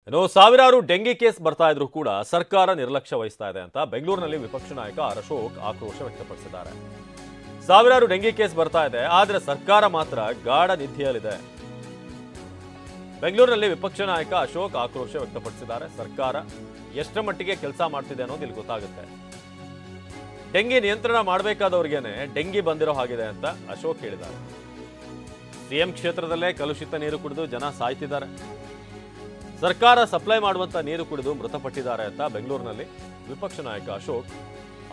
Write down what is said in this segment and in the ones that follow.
ಇನ್ನು ಸಾವಿರಾರು dengue case ಬರ್ತಾ ಇದ್ರೂ ಕೂಡ ಸರ್ಕಾರ ನಿರ್ಲಕ್ಷ್ಯ ವಹಿಸ್ತಾ ಇದೆ ಅಂತ ಬೆಂಗಳೂರಿನಲ್ಲಿ ವಿಪಕ್ಷ ನಾಯಕ ಅಶೋಕ್ ಆಕ್ರೋಶ ವ್ಯಕ್ತಪಡಿಸಿದ್ದಾರೆ. ಸಾವಿರಾರು ಡೆಂಗಿ ಕೇಸ್ ಬರ್ತಾ ಇದೆ, ಆದರೆ ಸರ್ಕಾರ ಮಾತ್ರ ಗಾಢ ನಿದ್ರೆಯಲ್ಲಿದೆ. ಬೆಂಗಳೂರಿನಲ್ಲಿ ವಿಪಕ್ಷ ನಾಯಕ ಅಶೋಕ್ ಆಕ್ರೋಶ ವ್ಯಕ್ತಪಡಿಸಿದ್ದಾರೆ. ಸರ್ಕಾರ ಎಷ್ಟರ ಮಟ್ಟಿಗೆ ಕೆಲಸ ಮಾಡ್ತಿದೆ ಅನ್ನೋದು ಇಲ್ಲಿ ಗೊತ್ತಾಗುತ್ತೆ. ಡೆಂಗಿ ನಿಯಂತ್ರಣ ಮಾಡಬೇಕಾದವರಿಗೇನೆ ಡೆಂಗಿ ಬಂದಿರೋ ಹಾಗಿದೆ ಅಂತ ಅಶೋಕ್ ಹೇಳಿದ್ದಾರೆ. ಸಿಎಂ ಕ್ಷೇತ್ರದಲ್ಲೇ ಕಲುಷಿತ ನೀರು ಕುಡಿದು ಜನ ಸಾಯ್ತಿದ್ದಾರೆ. ಸರ್ಕಾರ ಸಪ್ಲೈ ಮಾಡುವಂತ ನೀರು ಕುಡಿದು ಮೃತಪಟ್ಟಿದ್ದಾರೆ ಅಂತ ಬೆಂಗಳೂರಿನಲ್ಲಿ ವಿಪಕ್ಷ ನಾಯಕ ಅಶೋಕ್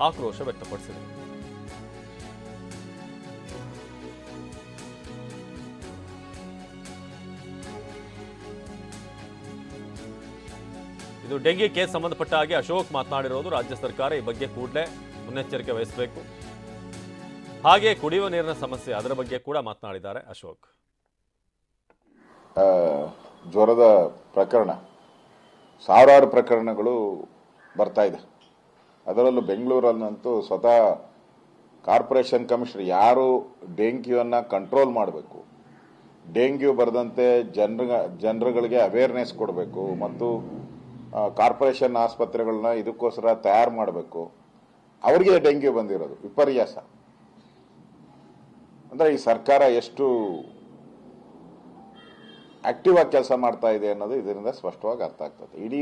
ಆಕ್ರೋಶ ವ್ಯಕ್ತಪಡಿಸಿದರು. ಇದು ಡೆಂಗಿ ಕೇಸ್ ಸಂಬಂಧಪಟ್ಟ ಹಾಗೆ ಅಶೋಕ್ ಮಾತನಾಡಿರೋದು. ರಾಜ್ಯ ಸರ್ಕಾರ ಈ ಬಗ್ಗೆ ಕೂಡಲೇ ಮುನ್ನೆಚ್ಚರಿಕೆ ವಹಿಸಬೇಕು. ಹಾಗೆ ಕುಡಿಯುವ ನೀರಿನ ಸಮಸ್ಯೆ ಅದರ ಬಗ್ಗೆ ಕೂಡ ಮಾತನಾಡಿದ್ದಾರೆ ಅಶೋಕ್. ಜ್ವರದ ಪ್ರಕರಣ ಸಾವಿರಾರು ಪ್ರಕರಣಗಳು ಬರ್ತಾ ಇದೆ. ಅದರಲ್ಲೂ ಬೆಂಗಳೂರಲ್ಲಂತೂ ಸ್ವತಃ ಕಾರ್ಪೊರೇಷನ್ ಕಮಿಷನರ್ ಯಾರು ಡೆಂಗ್ಯೂವನ್ನು ಕಂಟ್ರೋಲ್ ಮಾಡಬೇಕು, ಡೆಂಗ್ಯೂ ಬರದಂತೆ ಜನರುಗಳಿಗೆ ಅವೇರ್ನೆಸ್ ಕೊಡಬೇಕು ಮತ್ತು ಕಾರ್ಪೊರೇಷನ್ ಆಸ್ಪತ್ರೆಗಳನ್ನ ಇದಕ್ಕೋಸ್ಕರ ತಯಾರು ಮಾಡಬೇಕು, ಅವರಿಗೆ ಡೆಂಗ್ಯೂ ಬಂದಿರೋದು ವಿಪರ್ಯಾಸ. ಅಂದರೆ ಈ ಸರ್ಕಾರ ಎಷ್ಟು ಆಕ್ಟಿವ್ ಆಗಿ ಕೆಲಸ ಮಾಡ್ತಾ ಇದೆ ಅನ್ನೋದು ಇದರಿಂದ ಸ್ಪಷ್ಟವಾಗಿ ಅರ್ಥ ಆಗ್ತದೆ. ಇಡೀ